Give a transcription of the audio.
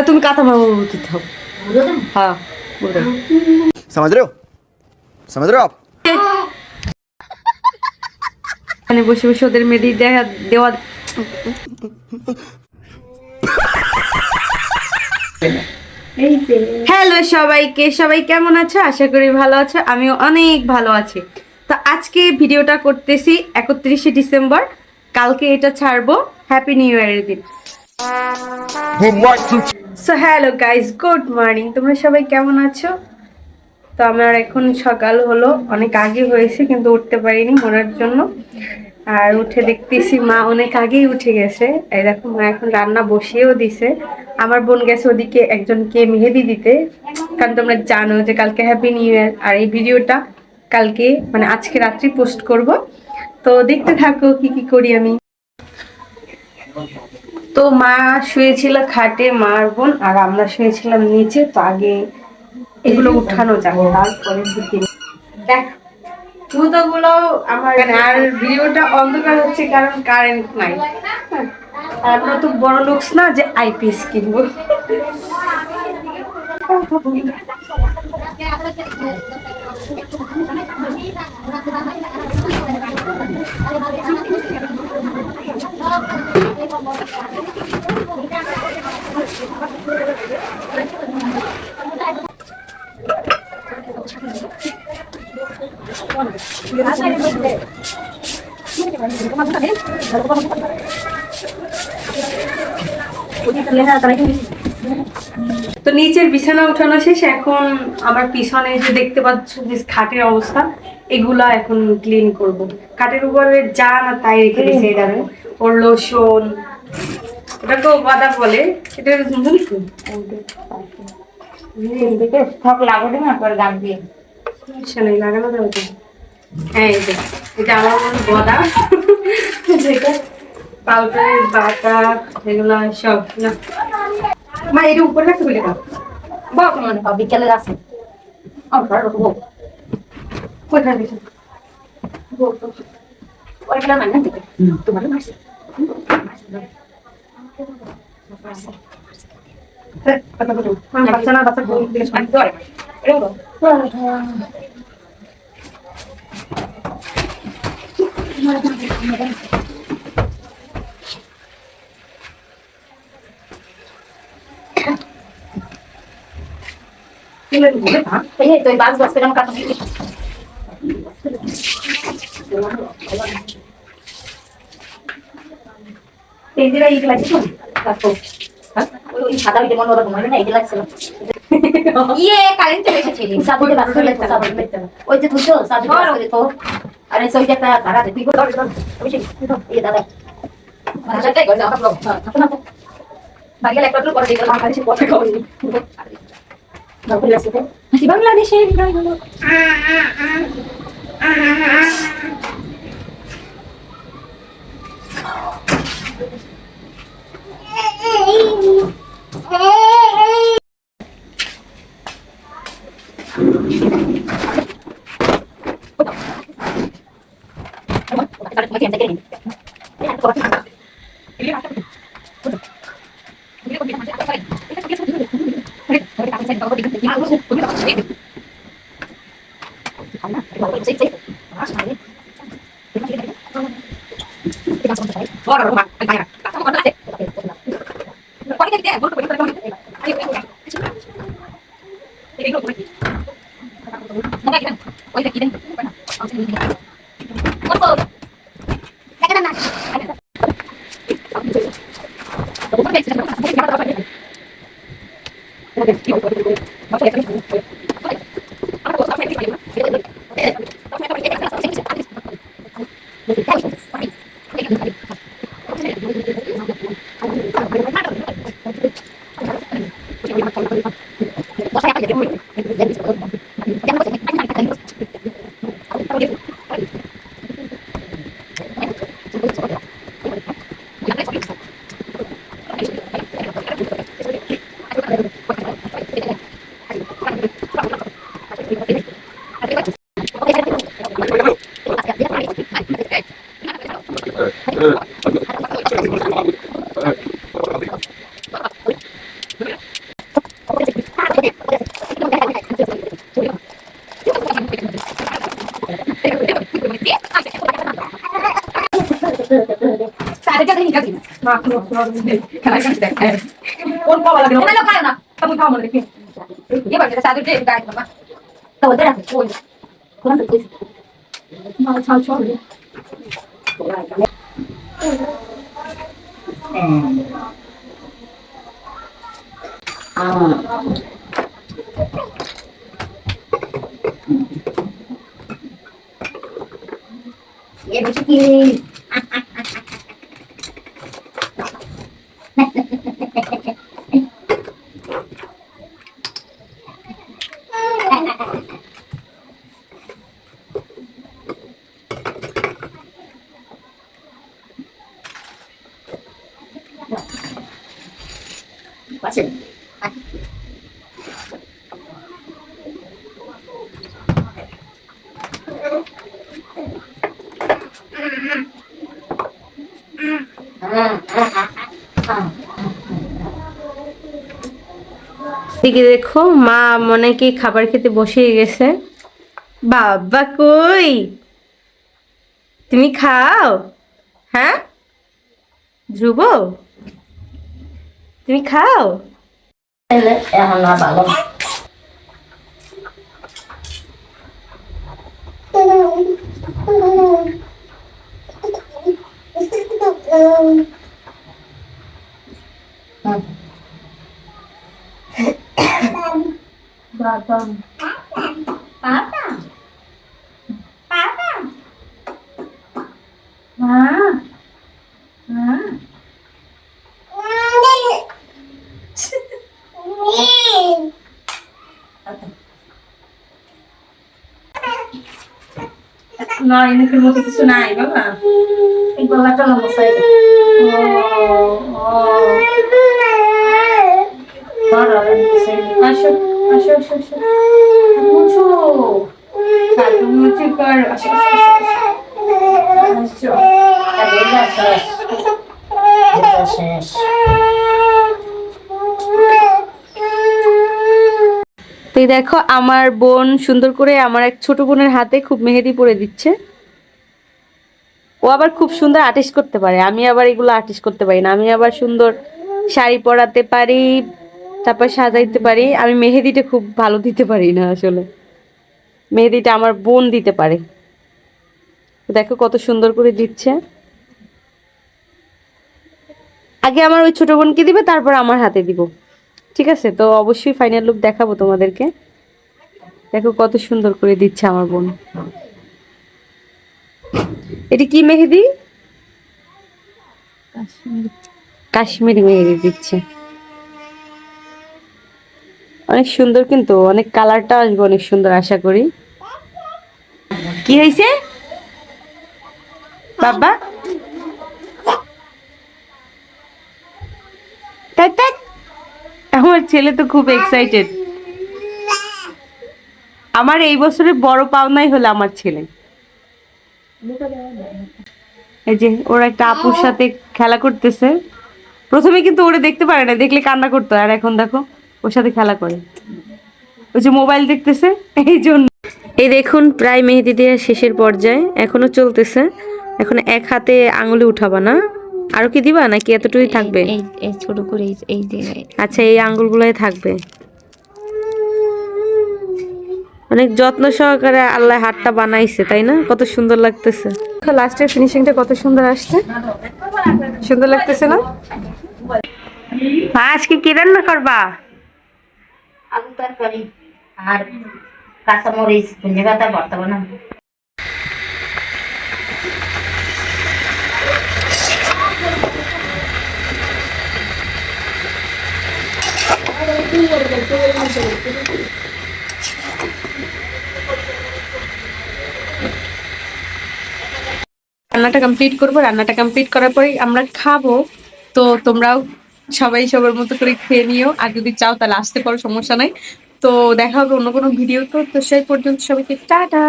তুমি কথা মারবো উচিত হও। হ্যাঁ समझ रहे हो समझ रहे हो आप মানে বসে বসে ওদের মেডি দেখা দেওয়া। হ্যালো সবাইকে, সবাই কেমন আছো? আশা করি ভালো আছো, আমিও অনেক ভালো আছি। তো আজকে ভিডিওটা করতেছি 31শে ডিসেম্বর, কালকে এটা ছাড়বো হ্যাপি নিউ ইয়ারের দিন। So hello guys, good morning. তোমরা সবাই কেমন আছো? তো আমার এখন সকাল হলো, অনেক আগে হয়েছে কিন্তু উঠতে পারিনি মরার জন্য। আর উঠে দেখতেছি মা অনেক আগেই উঠে গেছে। এই দেখো মা এখন রান্না বসিয়েও দিছে। আমার বোন গেছে ওদিকে একজনকে মেহেদি দিতে, কারণ তোমরা জানো যে কালকে হ্যাপি নিউ ইয়ার। আর এই ভিডিওটা কালকে মানে আজকে রাত্রি পোস্ট করব, তো দেখতে থাকো কি কি করি আমি। তো মা শুয়েছিল খাটে, মার বোন আর আমরা শুয়েছিলাম নিচে। তো আগে এগুলো উঠানো যাবে, তারপরে দেখ জুতোগুলো আমার। আর ভিডিওটা অন্ধকার হচ্ছে কারণ কারেন্ট নাই। আর আমরা তো বড় লোকস না যে আইপিএস কিনবো। তো নিচের বিছানা উঠানো শেষ, এখন আমার পিছনে যে দেখতে পাচ্ছ যে খাটের অবস্থা, এগুলা এখন ক্লিন করব। খাটের উপরে যা না তাই রেখে দিয়েছে। দেখো ওর লোশন, ওটাকে বাদা বলে, এটা লাগানো যাবে তো। হ্যাঁ এটা আমার মনে গদা, যেটা পাউডারের বাটা এগুলো সব না। মা এটা উপরে রাখতে বলে দাও। বাবা মনে পাও বিকেলের আছে কোথায় দিয়েছে ওইগুলো মানে দিকে তোমার মারছে বাচ্চা না বাচ্চা তুই বাস বাস করে কাটা এই যে এই লাগছে তো ওই সাদা ভিতরে মনে ওরকম হয় না, এই লাগছে ইয়ে কারেন্ট চলে এসেছে সাবুতে বাস করে সাবুতে মেতে ওই যে তুইছো সাবুতে বাস করে তো আরে সই একটা ভাড়া দে তুই কো ওই যে এই দাদা ভাষাটাই গড়া আমরা না বাড়ি একটা করে দিই আমার কাছে কথা কই বাংলাদেশে কোন পাওয়া লাগে না খায় না তুমি খাও মনে দেখি এবার যেটা সাদে দিয়ে গায় বাবা তো ওদের আছে ওই কোন তো কিছু না ছাল ছাল ये बेटी की Pasin. এদিকে দেখো মা মনে কি খাবার খেতে বসিয়ে গেছে। বাবা কই, তুমি খাও? হ্যাঁ ধ্রুব, তুমি খাও? এখন না ভালো বাদাম পাতা পাতা হ্যাঁ হ্যাঁ না এমনির মধ্যে কিছু নাই বাবা এই গলাটা লম্বা সাইডে আসো আসো আসো আসো মুছো সাথে মুছো কর আসো আসো আসো শেষ তো এই দেখো আমার বোন সুন্দর করে আমার এক ছোট বোনের হাতে খুব মেহেদি পরে দিচ্ছে। ও আবার খুব সুন্দর আর্টিস্ট করতে পারে, আমি আবার এগুলো আর্টিস্ট করতে পারি না। আমি আবার সুন্দর শাড়ি পরাতে পারি, তারপর সাজাইতে পারি। আমি মেহেদিটা খুব ভালো দিতে পারি না, আসলে মেহেদিটা আমার বোন দিতে পারে। দেখো কত সুন্দর করে দিচ্ছে। আগে আমার ওই ছোট বোনকে দিবে, তারপর আমার হাতে দিব, ঠিক আছে? তো অবশ্যই ফাইনাল লুক দেখাবো তোমাদেরকে। দেখো কত সুন্দর করে দিচ্ছে আমার বোন। এটি কি মেহেদি? কাশ্মীরি মেহেদি দিচ্ছে, অনেক সুন্দর, কিন্তু অনেক কালারটা আসবে অনেক সুন্দর আশা করি। কি হয়েছে বাবা? আমার ছেলে তো খুব এক্সাইটেড। আমার এই বছরে বড় পাওনাই হলো আমার ছেলে। এই যে ওরা একটা আপুর সাথে খেলা করতেছে। প্রথমে কিন্তু ওরে দেখতে পারে না, দেখলে কান্না করতো, আর এখন দেখো ওর সাথে খেলা করে। ওই যে মোবাইল দেখতেছে, এই জন্য। এই দেখুন প্রায় মেহেদি দেওয়া শেষের পর্যায়ে, এখনো চলতেছে। এখন এক হাতে আঙুলে উঠাবা না, আরো কি দিবা নাকি এতটুকুই থাকবে? এই ছোট করে এই যে আচ্ছা এই আঙ্গুলগুলোই থাকবে। অনেক যত্ন সহকারে আল্লাহ হাতটা বানাইছে, তাই না? কত সুন্দর লাগতেছে। লাস্টের ফিনিশিংটা কত সুন্দর আসছে, সুন্দর লাগতেছে না? আজকে কি রান্না করবা? আলু তরকারি আর কাঁচামরিচ ধনে পাতা ভর্তা বানাবো। রান্নাটা কমপ্লিট করবো, রান্নাটা কমপ্লিট করার পরে আমরা খাবো। তো তোমরাও সবাই সবার মতো করে খেয়ে নিও, আর যদি চাও তাহলে আসতে পারো, সমস্যা নাই। তো দেখা হবে অন্য কোনো ভিডিও। তো সেই পর্যন্ত সবাইকে টাটা।